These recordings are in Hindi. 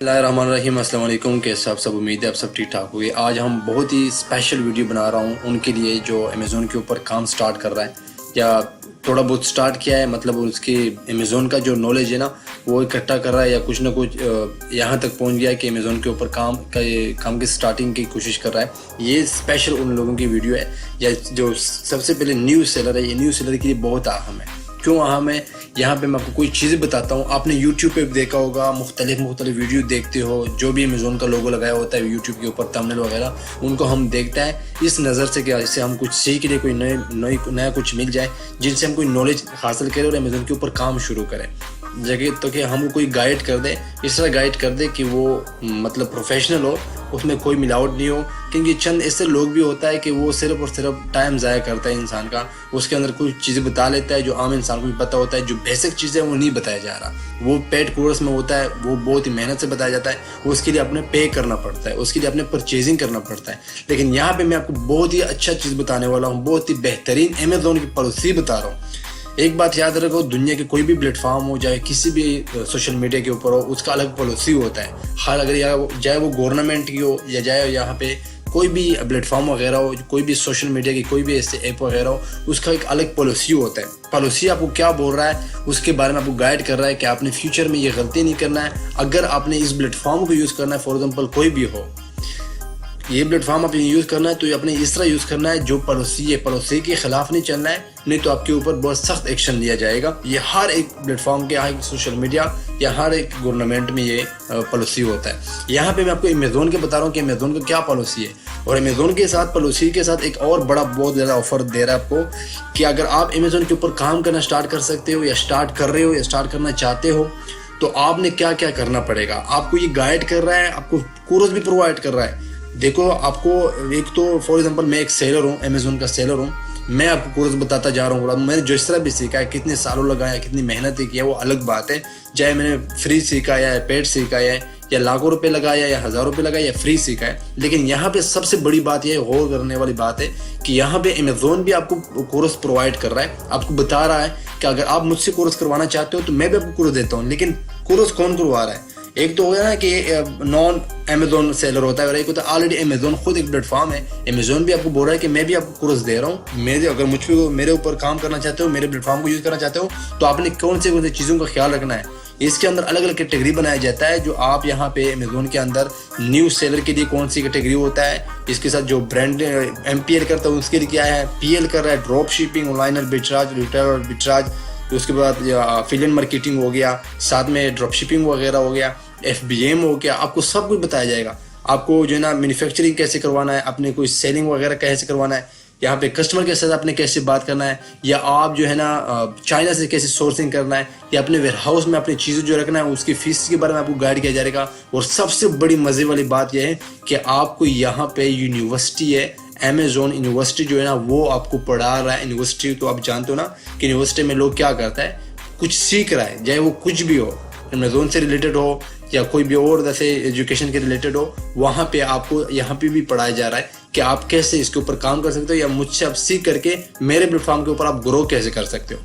बिस्मिल्लाहिर्रहमानिर्रहीम। अस्सलाम वालेकुम। कैसे आप सब? उम्मीद है आप सब ठीक ठाक हुए। आज हम बहुत ही स्पेशल वीडियो बना रहा हूँ उनके लिए जो अमेज़ोन के ऊपर काम स्टार्ट कर रहा है या थोड़ा बहुत स्टार्ट किया है, मतलब उसकी अमेज़ोन का जो नॉलेज है ना वो इकट्ठा कर रहा है या कुछ ना कुछ यहाँ तक पहुँच गया है कि अमेज़ोन के ऊपर काम की स्टार्टिंग की कोशिश कर रहा है। ये स्पेशल उन लोगों की वीडियो है या जो सबसे पहले न्यू सेलर है। ये न्यू सेलर के लिए बहुत अहम है। क्यों अहम है? यहाँ पे मैं आपको कोई चीज़ें बताता हूँ। आपने YouTube पे देखा होगा, मुख्तलिफ वीडियो देखते हो, जो भी अमेज़ोन का लोगो लगाया होता है YouTube के ऊपर, थंबनेल वगैरह, उनको हम देखते हैं इस नज़र से कि इससे हम कुछ सीख ले, कोई नया कुछ मिल जाए जिनसे हम कोई नॉलेज हासिल करें और अमेज़ोन के ऊपर काम शुरू करें। जगह तो कि हम कोई गाइड कर दे, इस तरह गाइड कर दे कि वो मतलब प्रोफेशनल हो, उसमें कोई मिलावट नहीं हो। क्योंकि चंद ऐसे लोग भी होता है कि वो सिर्फ और सिर्फ टाइम ज़ाया करता है इंसान का, उसके अंदर कुछ चीज़ें बता लेता है जो आम इंसान को भी पता होता है। जो बेसिक चीज़ें वो नहीं बताया जा रहा, वो पेड कोर्स में होता है, वो बहुत ही मेहनत से बताया जाता है, उसके लिए अपने पे करना पड़ता है, उसके लिए अपने परचेजिंग करना पड़ता है। लेकिन यहाँ पे मैं आपको बहुत ही अच्छा चीज़ बताने वाला हूँ, बहुत ही बेहतरीन अमेज़ोन की पॉलिसी बता रहा हूँ। एक बात याद रखो, दुनिया के कोई भी प्लेटफॉर्म हो, चाहे किसी भी सोशल मीडिया के ऊपर हो, उसका अलग पॉलिसी होता है। हर अगर चाहे वो गवर्नमेंट की हो या चाहे यहाँ पे कोई भी प्लेटफॉर्म वगैरह हो, कोई भी सोशल मीडिया की कोई भी ऐसे ऐप वगैरह हो, उसका एक अलग पॉलिसी होता है। पॉलिसी आपको क्या बोल रहा है, उसके बारे में आपको गाइड कर रहा है कि आपने फ्यूचर में ये गलती नहीं करना है। अगर आपने इस प्लेटफॉर्म को यूज़ करना है, फॉर एग्जाम्पल कोई भी हो, ये प्लेटफॉर्म आपने यूज़ करना है तो ये अपने इस तरह यूज़ करना है, जो पॉलिसी है पॉलिसी के ख़िलाफ़ नहीं चलना है, नहीं तो आपके ऊपर बहुत सख्त एक्शन लिया जाएगा। ये हर एक प्लेटफॉर्म के, हर एक सोशल मीडिया या हर एक गवर्नमेंट में ये पॉलिसी होता है। यहाँ पे मैं आपको अमेज़ोन के बता रहा हूँ कि अमेज़ोन का क्या पॉलिसी है। और अमेज़ोन के साथ पॉलिसी के साथ एक और बड़ा बहुत ज़्यादा ऑफर दे रहा है आपको कि अगर आप अमेज़ोन के ऊपर काम करना स्टार्ट कर सकते हो या स्टार्ट कर रहे हो या स्टार्ट करना चाहते हो, तो आपने क्या क्या करना पड़ेगा। आपको ये गाइड कर रहा है, आपको कोर्स भी प्रोवाइड कर रहा है। देखो, आपको एक तो फॉर एग्जांपल मैं एक सेलर हूँ, अमेज़ोन का सेलर हूँ, मैं आपको कोर्स बताता जा रहा हूँ। मैंने जिस तरह भी सीखा है, कितने सालों लगाया, कितनी मेहनत की है, वो अलग बात है। चाहे मैंने फ्री सीखा या पेड सीखा है या लाखों रुपए लगाया या हज़ारों रुपए लगाया या फ्री सीखा है, लेकिन यहाँ पे सबसे बड़ी बात यह गौर करने वाली बात है कि यहाँ पे अमेज़ोन भी आपको कोर्स प्रोवाइड कर रहा है। आपको बता रहा है कि अगर आप मुझसे कोर्स करवाना चाहते हो तो मैं भी आपको कोर्स देता हूँ। लेकिन कोर्स कौन करवा रहा है? एक तो हो गया ना कि नॉन अमेज़ोन सेलर होता है और एक होता है ऑलरेडी अमेज़ोन खुद एक प्लेटफॉर्म है। अमेज़ोन भी आपको बोल रहा है कि मैं भी आपको कोर्स दे रहा हूँ। अगर मेरे ऊपर काम करना चाहते हो, मेरे प्लेटफॉर्म को यूज़ करना चाहते हो, तो आपने कौन से चीज़ों का ख्याल रखना है। इसके अंदर अलग अलग कैटेगरी बनाया जाता है। जो आप यहाँ पे अमेज़ोन के अंदर न्यू सेलर के लिए कौन सी कैटेगरी होता है, इसके साथ जो ब्रांड MPL करता है उसके लिए क्या है, PL कर रहा है, drop shipping, online arbitrage, retail arbitrage, उसके बाद एफिलिएट मार्केटिंग हो गया, साथ में ड्रॉप शिपिंग वगैरह हो गया, FBM हो गया। आपको सब कुछ बताया जाएगा। आपको जो है ना मैन्युफैक्चरिंग कैसे करवाना है, अपने कोई सेलिंग वगैरह कैसे करवाना है, यहाँ पे कस्टमर के साथ आपने कैसे बात करना है, या आप जो है ना चाइना से कैसे सोर्सिंग करना है, या अपने वेयर हाउस में अपनी चीज़ें जो रखना है उसकी फीस के बारे में आपको गाइड किया जाएगा। और सबसे बड़ी मज़े वाली बात यह है कि आपको यहाँ पे यूनिवर्सिटी है, अमेज़ोन यूनिवर्सिटी जो है ना वो आपको पढ़ा रहा है। यूनिवर्सिटी तो आप जानते हो ना कि यूनिवर्सिटी में लोग क्या करता है, कुछ सीख रहा है, चाहे वो कुछ भी हो, अमेज़ोन से रिलेटेड हो या कोई भी और जैसे एजुकेशन के रिलेटेड हो, वहाँ पे आपको यहाँ पे भी पढ़ाया जा रहा है कि आप कैसे इसके ऊपर काम कर सकते हो या मुझसे आप सीख करके मेरे प्लेटफॉर्म के ऊपर आप ग्रो कैसे कर सकते हो।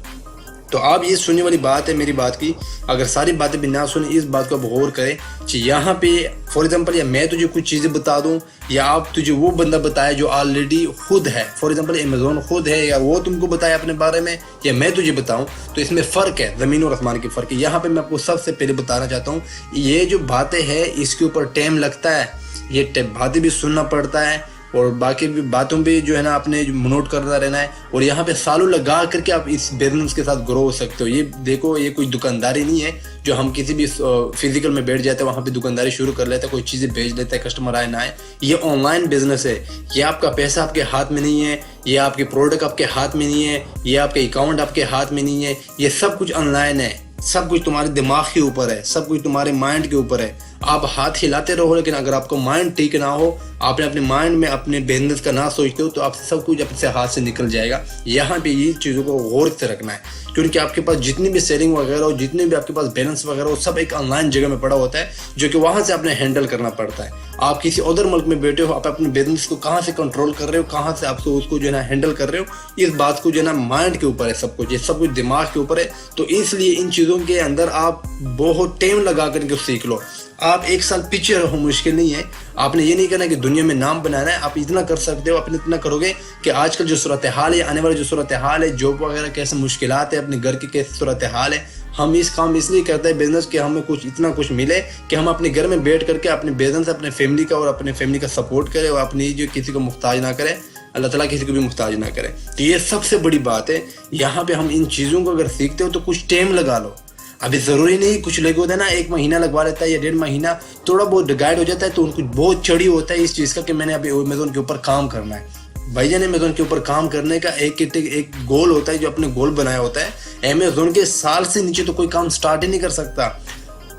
तो आप ये सुनने वाली बात है मेरी बात की। अगर सारी बातें भी ना सुने, इस बात को आप गौर करें कि यहाँ पे फॉर एग्जांपल या मैं तुझे कुछ चीज़ें बता दूँ या आप तुझे वो बंदा बताए जो ऑलरेडी खुद है, फॉर एग्जांपल अमेज़ोन खुद है, या वो तुमको बताए अपने बारे में या मैं तुझे बताऊँ, तो इसमें फ़र्क है, ज़मीन और आसमान की फ़र्क है। यहाँ पर मैं आपको सबसे पहले बताना चाहता हूँ, ये जो बातें हैं इसके ऊपर टाइम लगता है, ये बातें भी सुनना पड़ता है और बाकी भी बातों पे जो है ना आपने नोट करता रहना है। और यहाँ पे सालों लगा करके आप इस बिजनेस के साथ ग्रो हो सकते हो। ये देखो, ये कोई दुकानदारी नहीं है जो हम किसी भी फिजिकल में बैठ जाते हैं वहाँ पे दुकानदारी शुरू कर लेते हैं, कोई चीज़ें बेच लेते हैं, कस्टमर आए ना आए। ये ऑनलाइन बिजनेस है। ये आपका पैसा आपके हाथ में नहीं है, ये आपके प्रोडक्ट आपके हाथ में नहीं है, ये आपके अकाउंट आपके हाथ में नहीं है। ये सब कुछ ऑनलाइन है, सब कुछ तुम्हारे दिमाग के ऊपर है, सब कुछ तुम्हारे माइंड के ऊपर है। आप हाथ हिलाते रहो, लेकिन अगर आपका माइंड ठीक ना हो, आपने अपने माइंड में अपने बिजनेस का ना सोचते हो, तो आप सब कुछ अपने हाथ से निकल जाएगा। यहाँ पे ये चीज़ों को गौर से रखना है, क्योंकि आपके पास जितनी भी सेलिंग वगैरह हो, जितने भी आपके पास बैलेंस वगैरह हो, सब एक ऑनलाइन जगह में पड़ा होता है, जो कि वहाँ से आपने हैंडल करना पड़ता है। आप किसी अदर मुल्क में बैठे हो, आप अपने बिजनेस को कहाँ से कंट्रोल कर रहे हो, कहाँ से आप उसको जो है ना हैंडल कर रहे हो, इस बात को जो है ना माइंड के ऊपर है सब कुछ, ये सब कुछ दिमाग के ऊपर है। तो इसलिए इन चीज़ों के अंदर आप बहुत टाइम लगा करके सीख लो। आप एक साल पीछे रहो, मुश्किल नहीं है। आपने ये नहीं करना कि दुनिया में नाम बनाना है, आप इतना कर सकते हो। अपने इतना करोगे कि आजकल जो सूरत हाल है, आने वाली जो सूरत हाल है, जॉब वगैरह कैसे मुश्किलात है, अपने घर की कैसे सूरत हाल है, हम इस काम इसलिए करते हैं बिजनेस कि हमें कुछ इतना कुछ मिले कि हम अपने घर में बैठ करके अपने बिजनेस, अपने फैमिली का और अपने फैमिली का सपोर्ट करें और अपनी जो किसी को मुहताज ना करें, अल्लाह ताला किसी को भी मुहताज ना करे। तो ये सबसे बड़ी बात है। यहाँ पे हम इन चीज़ों को अगर सीखते हो तो कुछ टाइम लगा लो। अभी ज़रूरी नहीं, कुछ लोग होते हैं ना 1 महीना लगवा लेता है या 1.5 महीना, थोड़ा बहुत गाइड हो जाता है तो उनको बहुत चढ़ी होता है इस चीज़ का कि मैंने अभी अमेज़न के ऊपर काम करना है। भाईजान, अमेज़न के ऊपर काम करने का एक गोल होता है, जो अपने गोल बनाया होता है। अमेज़न के साल से नीचे तो कोई काम स्टार्ट ही नहीं कर सकता।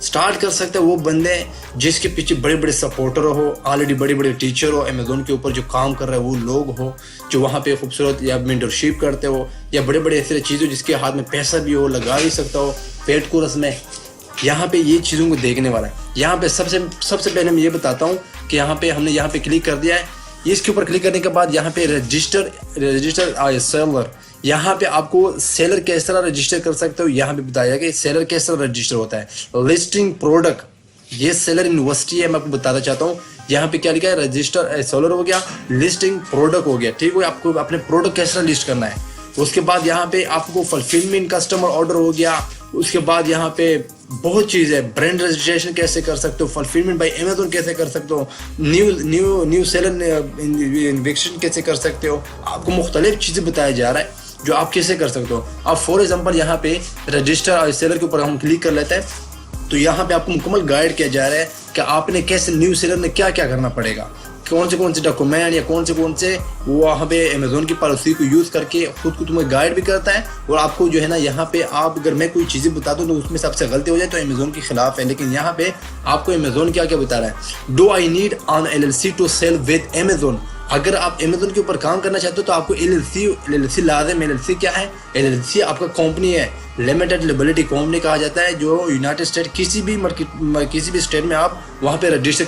स्टार्ट कर सकते हैं वो बंदे जिसके पीछे बड़े बड़े सपोर्टर हो, ऑलरेडी बड़े बड़े टीचर हो, अमेज़न के ऊपर जो काम कर रहे हैं वो लोग हो, जो वहाँ पे खूबसूरत या मेंटरशिप करते हो, या बड़े बड़े ऐसे चीज़ों जिसके हाथ में पैसा भी हो, लगा भी सकता हो पेड कोर्स में। यहाँ पे ये चीज़ों को देखने वाला है। यहाँ पे सबसे पहले मैं ये बताता हूँ कि यहाँ पे हमने यहाँ पे क्लिक कर दिया है। इसके ऊपर क्लिक करने के बाद यहाँ पे रजिस्टर सेलर, यहाँ पे आपको सेलर किस तरह रजिस्टर कर सकते हो यहाँ पे बताया कि सेलर किस तरह रजिस्टर होता है। लिस्टिंग प्रोडक्ट, ये सेलर यूनिवर्सिटी है, मैं आपको बताना चाहता हूँ। यहाँ पे क्या लिखा है, रजिस्टर सेलर हो गया, लिस्टिंग प्रोडक्ट हो गया, ठीक है। आपको अपने प्रोडक्ट किस तरह लिस्ट करना है। उसके बाद यहाँ पे आपको फुलफिलमेंट कस्टमर ऑर्डर हो गया। उसके बाद यहाँ पे बहुत चीज़ है, ब्रांड रजिस्ट्रेशन कैसे कर सकते हो, फुलफिलमेंट बाय अमेज़न कैसे कर सकते हो, न्यू सेलर इन्वेक्शन कैसे कर सकते हो। आपको मुख्तलिफ चीज़ें बताया जा रहा है जो आप कैसे कर सकते हो। अब फॉर एग्जांपल यहाँ पे रजिस्टर और सेलर के ऊपर हम क्लिक कर लेते हैं तो यहाँ पे आपको मुकम्मल गाइड किया जा रहा है कि आपने कैसे न्यू सेलर में क्या क्या करना पड़ेगा, कौन से डॉक्यूमेंट या कौन से वो वहाँ पे अमेज़न की पॉलिसी को यूज़ करके खुद को तुम्हें गाइड भी करता है। और आपको जो है ना यहाँ पे आप अगर मैं कोई चीज़ें बता दूँ तो उसमें सबसे गलती हो जाए तो अमेज़न के खिलाफ है। लेकिन यहाँ पे आपको अमेज़न क्या क्या बता रहा है। Do I need on LLC to sell with Amazon. अगर आप अमेज़न के ऊपर काम करना चाहते हो तो आपको LLC लाज़िम। LLC क्या है, LLC आपका कंपनी है, लिमिटेड लायबिलिटी कंपनी कहा जाता है, जो यूनाइटेड स्टेट किसी भी स्टेट में आप वहाँ पे रजिस्टर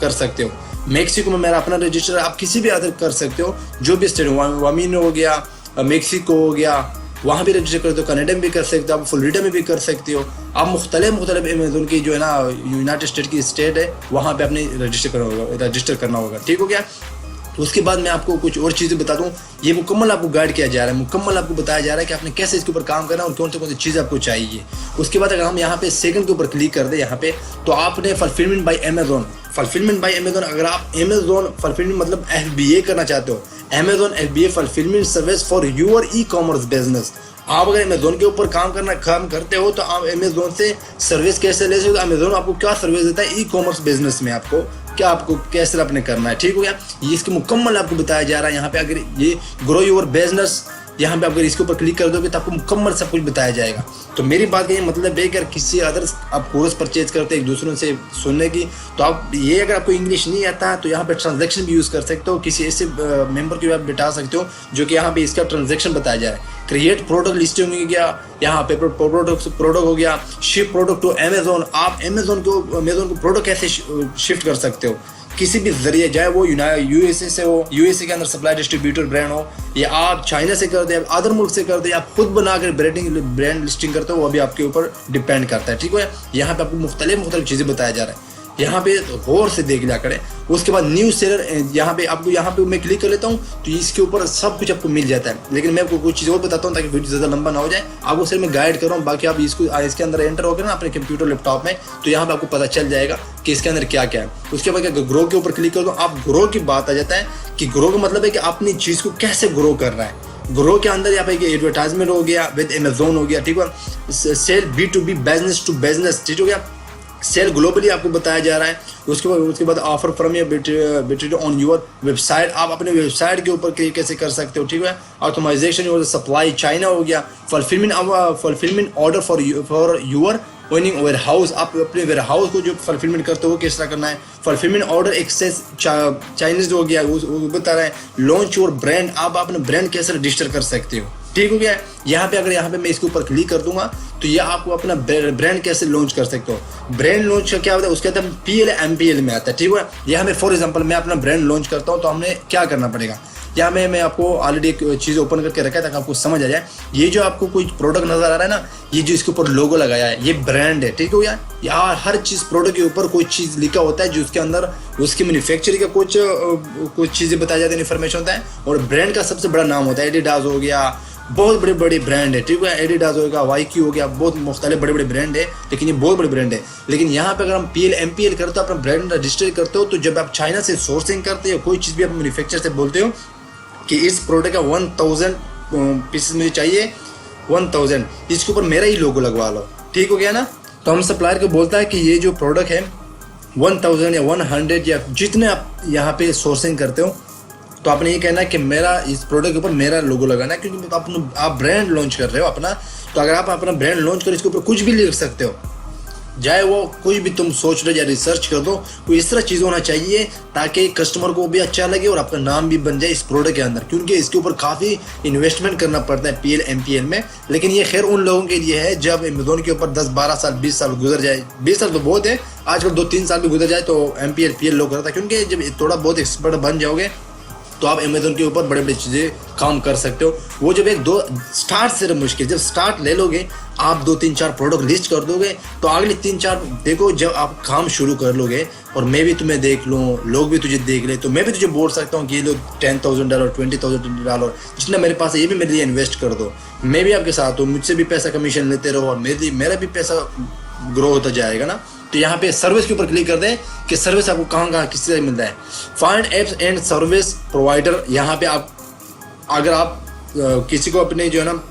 कर सकते हो। मेक्सिको में मेरा अपना रजिस्टर, आप किसी भी अदर कर सकते हो, जो भी स्टेट, वामीन हो गया, मेक्सिको हो गया, वहाँ भी रजिस्टर करते हो। कनाडा में भी कर सकते हो, आप फ्लोरिडा में भी कर सकते हो। आप मुख्तलिफ अमेज़न की जो है ना यूनाइटेड स्टेट की स्टेट है वहाँ पे अपने रजिस्टर करना होगा, ठीक हो गया। उसके बाद मैं आपको कुछ और चीज़ें बता दूं। ये मुकम्मल आपको गाइड किया जा रहा है, मुकम्मल आपको बताया जा रहा है कि आपने कैसे इसके ऊपर काम करना है और कौन सी चीज़ आपको चाहिए। उसके बाद अगर हम यहाँ पे सेकंड के ऊपर क्लिक कर दें यहाँ पे तो आपने फुलफिलमेंट बाय अमेज़न, अगर आप अमेज़न फुलफिलमेंट मतलब FBA करना चाहते हो, Amazon FBA fulfilment service for your e-commerce business. आप अगर अमेज़न के ऊपर काम करते हो तो आप अमेज़न से सर्विस कैसे ले सकते हो। अमेज़न आपको क्या सर्विस देता है ई-कॉमर्स बिजनेस में, आपको कैसे अपने करना है, ठीक हो गया। ये इसके मुकम्मल आपको बताया जा रहा है यहाँ पे। अगर ये ग्रो योर बिजनेस, यहाँ पे अगर इसके ऊपर क्लिक कर दोगे तो आपको मुकम्मल सब कुछ बताया जाएगा। तो मेरी बात का ये मतलब है कि अगर किसी अदर आप कोर्स परचेज करते हैं एक दूसरों से सुनने की, तो आप ये अगर आपको इंग्लिश नहीं आता तो यहाँ पे ट्रांजैक्शन भी यूज़ कर सकते हो। किसी ऐसे मेंबर को आप बिठा सकते हो जो कि यहाँ पे इसका ट्रांजैक्शन बताया जा रहा है। क्रिएट प्रोडक्ट लिस्टिंग हो गया, यहाँ पे प्रोडक्ट हो गया, शिप प्रोडक्ट टू अमेज़न। आप अमेज़न को प्रोडक्ट कैसे शिफ्ट कर सकते हो किसी भी जरिए, चाहे वो USA से हो, USA के अंदर सप्लाई डिस्ट्रीब्यूटर ब्रांड हो, या आप चाइना से कर दे, आप अदर मुल्क से कर दे, आप खुद बनाकर ब्रांड लिस्टिंग करते हो, वो भी आपके ऊपर डिपेंड करता है, ठीक है। यहाँ पे आपको मुख्तलिफ चीज़ें बताया जा रहा है, यहाँ पे गौर से देख लिया करें। उसके बाद न्यू सेलर, यहाँ पे मैं क्लिक कर लेता हूँ तो इसके ऊपर सब कुछ आपको मिल जाता है। लेकिन मैं आपको कुछ चीज़ और बताता हूँ ताकि वीडियो ज़्यादा लंबा ना हो जाए। आपको सिर्फ मैं गाइड कर रहा हूँ, बाकी आप इसके अंदर एंटर हो गए ना अपने कंप्यूटर लैपटॉप में तो यहाँ पे आपको पता चल जाएगा कि इसके अंदर क्या क्या है। उसके बाद ग्रो के ऊपर क्लिक कर दो, आप ग्रो की बात आ जाता है कि ग्रो का मतलब है कि अपनी चीज़ को कैसे ग्रो करना है। ग्रो के अंदर यहाँ पे एडवर्टाइजमेंट हो गया विद अमेज़न हो गया, ठीक है। Cell B2B business to business, ठीक हो गया। सेल ग्लोबली आपको बताया जा रहा है। उसके बाद offer from your on your website, आप अपने वेबसाइट के ऊपर कैसे कर सकते हो, ठीक है। ऑटोमाइजेशन योर सप्लाई, चाइना हो गया। Fulfilment order for your owning warehouse, आप अपने वेयर हाउस को जो फुलफिलमेंट करते हो किस तरह करना है। फुलफिलमेंट ऑर्डर एक्सेस चाइनीज हो गया, वो बता रहा है। लॉन्च योर ब्रांड, आप अपने ब्रांड कैसे रजिस्टर कर सकते हो, ठीक हो गया। यहाँ पे मैं इसके ऊपर क्लिक कर दूंगा तो ये आपको अपना ब्रांड कैसे लॉन्च कर सकते हो। ब्रांड लॉन्च का क्या होता है, उसके अंदर PL MPL में आता है, ठीक है। यहाँ पे फॉर एग्जांपल मैं अपना ब्रांड लॉन्च करता हूँ तो हमने क्या करना पड़ेगा। यहाँ मैं आपको ऑलरेडी एक चीज़ ओपन करके रखा है ताकि आपको समझ आ जाए। ये जो आपको कोई प्रोडक्ट नजर आ रहा है ना, ये जो इसके ऊपर लोगो लगाया है ये ब्रांड है, ठीक हो गया। यार हर चीज़ प्रोडक्ट के ऊपर कोई चीज़ लिखा होता है जो उसके अंदर उसकी मैन्युफैक्चरिंग का कुछ चीज़ें बताई जाती है, इन्फॉर्मेशन होता है, और ब्रांड का सबसे बड़ा नाम होता है। एडिडास हो गया, बहुत बड़े बड़े ब्रांड है, ठीक है। एडिडास हो गया, वाईक्यू हो गया, बहुत मुख्तलिफ बड़े बड़े ब्रांड है, लेकिन ये बहुत बड़े ब्रांड है। लेकिन यहाँ पे अगर हम PL MPL करते हो, अपना ब्रांड रजिस्टर करते हो, तो जब आप चाइना से सोर्सिंग करते हो, कोई चीज़ भी आप मैन्युफैक्चर से बोलते हो कि इस प्रोडक्ट का 1000 पीसेस मुझे चाहिए, 1000, इसके ऊपर मेरा ही लोगो लगवा लो, ठीक हो गया ना। तो हम सप्लायर को बोलता है कि ये जो प्रोडक्ट है 1000 या 100 या जितने आप यहाँ पे सोर्सिंग करते हो, तो आपने ये कहना है कि मेरा इस प्रोडक्ट के ऊपर मेरा लोगो लगाना है, क्योंकि आप ब्रांड लॉन्च कर रहे हो अपना। तो अगर आप अपना ब्रांड लॉन्च करो, इसके ऊपर कुछ भी लिख सकते हो, चाहे वो कुछ भी तुम सोच रहे हो या रिसर्च कर दो, कोई इस तरह चीज़ होना चाहिए ताकि कस्टमर को भी अच्छा लगे और आपका नाम भी बन जाए इस प्रोडक्ट के अंदर, क्योंकि इसके ऊपर काफ़ी इन्वेस्टमेंट करना पड़ता है PL MPL में। लेकिन ये खैर उन लोगों के लिए है जब अमेज़न के ऊपर 10-12 साल 20 साल गुजर जाए, 20 साल तो बहुत है, आजकल 2-3 साल भी गुजर जाए तो MPL PL लोग करता है, क्योंकि जब थोड़ा बहुत एक्सपर्ट बन जाओगे तो आप अमेज़न के ऊपर बड़े बड़े चीज़ें काम कर सकते हो। वो जब 1-2 स्टार्ट से मुश्किल, जब स्टार्ट ले लोगे आप 2-3-4 प्रोडक्ट लिस्ट कर दोगे, तो अगले 3-4 देखो जब आप काम शुरू कर लोगे और मैं भी तुम्हें देख लूँ, लोग भी तुझे देख ले, तो मैं भी तुझे बोल सकता हूँ कि ये लो $10,000 $20,000 जितना मेरे पास है ये भी मेरे लिए इन्वेस्ट कर दो, मैं भी आपके साथ हूँ, मुझसे भी पैसा कमीशन लेते रहो और मेरा भी पैसा ग्रो होता जाएगा ना। तो यहाँ पे सर्विस के ऊपर क्लिक कर दें कि सर्विस आपको कहाँ किस से मिलता है। Find apps and service provider, यहाँ पे आप अगर आप किसी को अपने जो है ना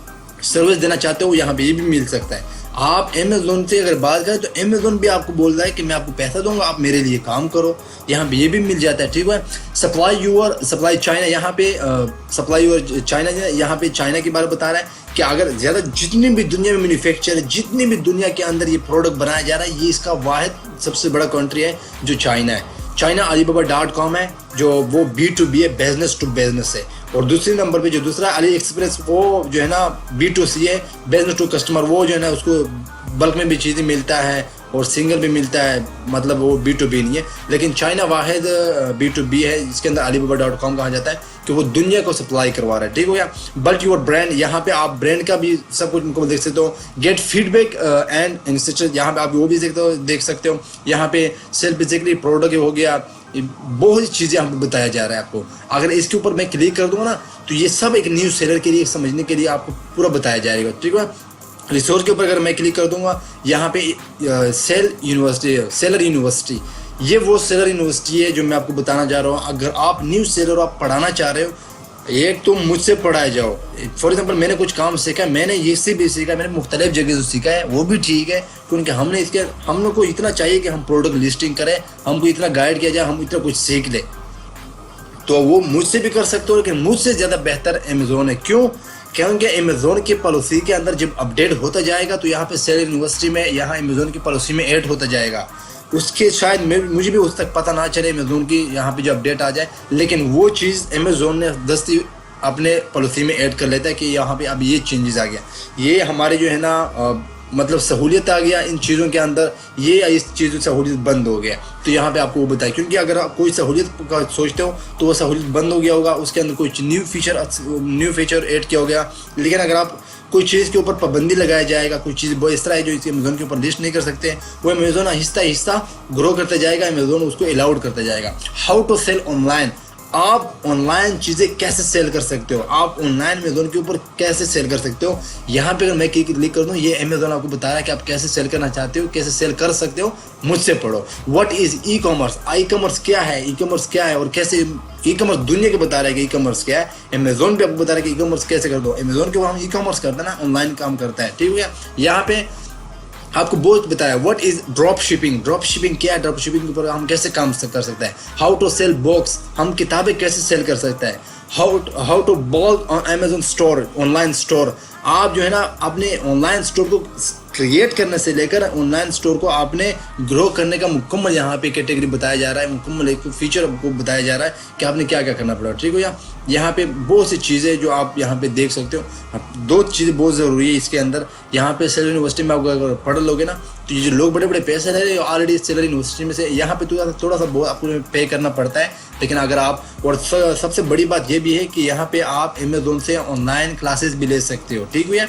सर्विस देना चाहते हो, यहाँ पे ये भी मिल सकता है। आप अमेज़न से अगर बात करें तो अमेज़न भी आपको बोल रहा है कि मैं आपको पैसा दूंगा, आप मेरे लिए काम करो, यहाँ पे ये भी मिल जाता है, ठीक है। सप्लाई चाइना, यहाँ पे सप्लाई यूर चाइना, यहाँ पे चाइना के बारे में बता रहा है कि अगर ज़्यादा जितनी भी दुनिया में मैन्युफैक्चर है, जितनी भी दुनिया के अंदर ये प्रोडक्ट बनाया जा रहा है, ये इसका वाहिद सबसे बड़ा कंट्री है जो चाइना है। चाइना Alibaba.com है जो वो B2B है, बिजनेस टू बिजनेस है, और दूसरे नंबर पे जो दूसरा AliExpress वो जो है ना B2C है, बिजनेस टू कस्टमर, वो जो है ना उसको बल्क में भी चीज़ें मिलता है और सिंगल भी मिलता है, मतलब वो B2B नहीं है। लेकिन चाइना वाहिद B2B है, इसके अंदर Alibaba.com कहा जाता है कि वो दुनिया को सप्लाई करवा रहा है, ठीक हो गया। बल्कि योर ब्रांड, यहाँ पे आप ब्रांड का भी सब कुछ उनको देख सकते हो। गेट फीडबैक एंड इंस्टीट्यूट, यहाँ पे आप वो भी देख सकते हो। यहाँ पे सेल्फ बेसिकली प्रोडक्ट हो गया, बहुत सी चीज़ें यहाँ पे बताया जा रहा है आपको। अगर इसके ऊपर मैं क्लिक कर दूंगा ना, तो ये सब एक न्यूज़ सेलर के लिए समझने के लिए आपको पूरा बताया जाएगा, ठीक है। रिसोर्स के ऊपर अगर मैं क्लिक कर दूंगा, यहाँ पे सेलर यूनिवर्सिटी, ये वो सेलर यूनिवर्सिटी है जो मैं आपको बताना चाह रहा हूँ। अगर आप न्यू सेलर आप पढ़ाना चाह रहे हो, एक तो मुझसे पढ़ाए जाओ। फॉर एग्जांपल मैंने कुछ काम सीखा, मैंने ये से भी सीखा, मैंने मुख्तलिफ जगह से सीखा है, वो भी ठीक है, क्योंकि हम लोग को इतना चाहिए कि हम प्रोडक्ट लिस्टिंग करें, हमको इतना गाइड किया जाए, हम इतना कुछ सीख ले, तो वो मुझसे भी कर सकते हो। लेकिन मुझसे ज़्यादा बेहतर अमेज़न है। क्यों? क्योंकि अमेज़न की पॉलिसी के अंदर जब अपडेट होता जाएगा तो यहाँ पे सेलर यूनिवर्सिटी में, यहाँ अमेज़न की पॉलिसी में ऐड होता जाएगा। उसके शायद मुझे भी उस तक पता ना चले अमेज़न की यहाँ पे जो अपडेट आ जाए, लेकिन वो चीज़ अमेज़न ने दस्ती अपने पॉलिसी में ऐड कर लेता है कि यहाँ पे अब ये चेंजेस आ गया, ये हमारे जो है ना मतलब सहूलियत आ गया इन चीज़ों के अंदर, ये इस चीज़ से सहूलियत बंद हो गया। तो यहाँ पे आपको वो बताए, क्योंकि अगर आप कोई सहूलियत का सोचते हो तो वो सहूलियत बंद हो गया होगा, उसके अंदर कोई न्यू फीचर ऐड किया हो गया। लेकिन अगर आप कोई चीज़ के ऊपर पाबंदी लगाया जाएगा, कोई चीज़ वो इस तरह है जो इस अमेज़न के ऊपर लिस्ट नहीं कर सकते, वो अमेज़न आहिस्ता आहिस्ता ग्रो करता जाएगा, अमेज़न उसको अलाउड करता जाएगा। हाउ टू सेल ऑनलाइन, आप ऑनलाइन चीज़ें कैसे सेल कर सकते हो, आप ऑनलाइन अमेज़न के ऊपर कैसे सेल कर सकते हो। यहाँ पे अगर मैं क्लिक कर दूँ, ये अमेज़न आपको बता रहा है कि आप कैसे सेल करना चाहते हो, कैसे सेल कर सकते हो, मुझसे पढ़ो। What is e commerce, e commerce क्या है, ई कॉमर्स क्या है और कैसे ई कॉमर्स दुनिया को बता रहा है कि ई कॉमर्स क्या है। अमेज़न पे आपको बता रहा है कि ई कॉमर्स कैसे कर दो। अमेज़न के ऊपर हम ई कॉमर्स करते हैं ना, ऑनलाइन काम करता है, ठीक है। यहाँ पे आपको बहुत बताया what is drop shipping, drop shipping क्या है, ड्रॉप शिपिंग के ऊपर हम कैसे काम कर सकते हैं। हाउ टू सेल बुक्स, हम किताबें कैसे सेल कर सकते हैं। How to ball on Amazon store, online store, आप जो है ना अपने ऑनलाइन स्टोर को क्रिएट करने से लेकर ऑनलाइन स्टोर को आपने ग्रो करने का मुकम्मल यहाँ पे कैटेगरी बताया जा रहा है, मुकम्मल एक फीचर आपको बताया जा रहा है कि आपने क्या क्या करना पड़ेगा। ठीक हो या यहाँ पे बहुत सी चीज़ें जो आप यहाँ पे देख सकते हो। दो चीज़ें बहुत ज़रूरी है इसके अंदर। यहाँ पे सेलर यूनिवर्सिटी में आप अगर पढ़ लोगे ना तो ये जो लोग बड़े बड़े पैसे ले रहे हैं ऑलरेडी सेलर यूनिवर्सिटी में से, यहाँ पे थोड़ा सा बहुत आपको पे करना पड़ता है। लेकिन अगर आप, और सबसे बड़ी बात ये भी है कि यहाँ पे आप अमेज़ॉन से ऑनलाइन क्लासेस भी ले सकते हो। ठीक हुआ,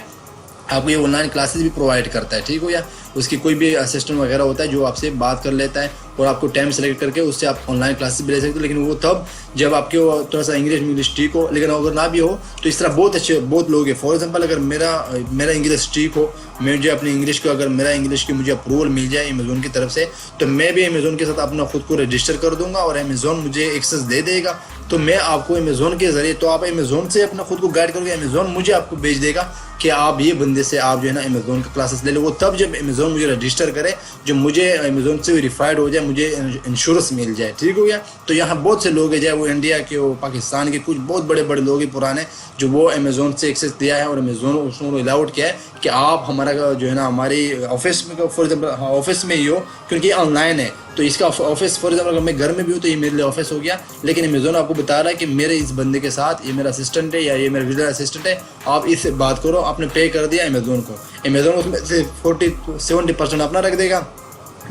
आपको ये ऑनलाइन क्लासेस भी प्रोवाइड करता है। ठीक हो या उसकी कोई भी असिस्टेंट वगैरह होता है जो आपसे बात कर लेता है और आपको टाइम सेलेक्ट करके उससे आप ऑनलाइन क्लासेस भी ले सकते हो। लेकिन वो तब जब आपके थोड़ा सा इंग्लिश ठीक हो। लेकिन अगर ना भी हो तो इस तरह बहुत लोग हैं। फॉर एग्जांपल अगर मेरा इंग्लिश ठीक हो, मुझे अपनी इंग्लिश को, अगर मेरा इंग्लिश की मुझे अप्रूवल मिल जाए अमेज़ॉन की तरफ से, तो मैं भी अमेज़ॉन के साथ अपना खुद को रजिस्टर कर दूंगा और अमेज़ॉन मुझे एक्सेस दे देगा। तो मैं आपको अमेज़ॉन के ज़रिए, तो आप अमेज़ॉन से अपना खुद को गाइड करोगे, अमेज़ॉन मुझे आपको भेज देगा कि आप ये बंदे से आप जो है ना अमेज़ॉन का क्लासेस ले लो। वो तब जब अमेज़ॉन मुझे रजिस्टर करे, जो मुझे अमेज़ॉन से वेरीफाइड हो जाए, मुझे इंश्योरेंस मिल जाए। ठीक हो गया। तो यहाँ बहुत से लोग हैं, चाहे वो इंडिया के हो, पाकिस्तान के, कुछ बहुत बड़े बड़े लोग हैं पुराने, जो वो अमेज़ॉन से एक्सेस दिया है और अमेज़ॉन उसको अलाउड किया है कि आप हमारा जो है ना हमारी ऑफिस में, फॉर एग्जाम्पल ऑफिस में ही हो, क्योंकि ऑनलाइन है तो इसका ऑफिस, फॉर एग्जाम्पल अगर मैं घर में भी हूँ तो ये मेरे लिए ऑफिस हो गया। लेकिन अमेज़ॉन आपको बता रहा है कि मेरे इस बंदे के साथ, ये मेरा असिस्टेंट है या ये मेरा विजुअल असिस्टेंट है, आप इससे बात करो। आपने पे कर दिया अमेज़ॉन को, अमेज़ॉन उसमें से 40-70% अपना रख देगा,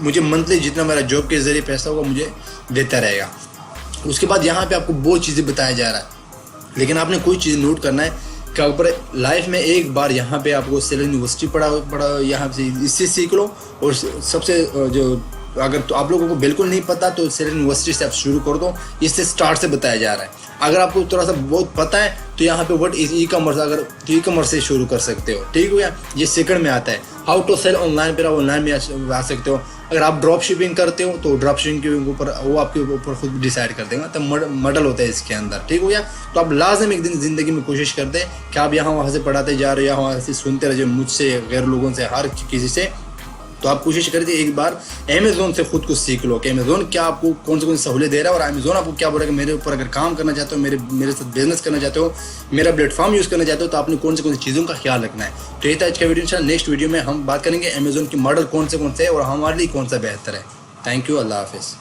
मुझे मंथली जितना मेरा जॉब के ज़रिए पैसा होगा मुझे देता रहेगा। उसके बाद यहाँ पे आपको बहुत चीज़ें बताया जा रहा है, लेकिन आपने कोई चीज़ नोट करना है कि ऊपर लाइफ में एक बार यहाँ पे आपको सेलर यूनिवर्सिटी पढ़ा यहाँ से इससे सीख लो। और सबसे जो, अगर तो आप लोगों को बिल्कुल नहीं पता तो सेलर यूनिवर्सिटी से आप शुरू कर दो, इससे स्टार्ट से बताया जा रहा है। अगर आपको थोड़ा सा बहुत पता है तो यहाँ पे व्हाट इज ई कॉमर्स, अगर तो ई कॉमर्स से शुरू कर सकते हो। ठीक हो या ये सेकंड में आता है। हाउ टू सेल ऑनलाइन पर आप ऑनलाइन में आ सकते हो। अगर आप ड्रॉप शिपिंग करते हो तो ड्रॉप शिपिंग के ऊपर वो आपके ऊपर खुद डिसाइड कर देगा, तो मॉडल होता है इसके अंदर। ठीक हो गया। तो आप लाजम एक दिन ज़िंदगी में कोशिश करते हैं कि आप यहाँ वहाँ से पढ़ाते जा रहे हो या वहाँ से सुनते रहे, मुझसे, गैर लोगों से, हर किसी से। तो आप कोशिश करिए एक बार अमेज़ॉन से खुद को सीख लो कि अमेज़ॉन क्या आपको कौन सी सहूलियत दे रहा है और अमेज़ॉन आपको क्या बोल रहा है कि मेरे ऊपर अगर काम करना चाहते हो, मेरे साथ बिजनेस करना चाहते हो, मेरा प्लेटफॉर्म यूज़ करना चाहते हो, तो आपने कौन सी चीज़ों का ख्याल रखना है। तो ये था आज का वीडियो। इंशाल्लाह नेक्स्ट वीडियो में हम बात करेंगे अमेज़ॉन की मॉडल कौन से है और हमारे लिए कौन सा बेहतर है। थैंक यू, अल्लाह हाफिज़।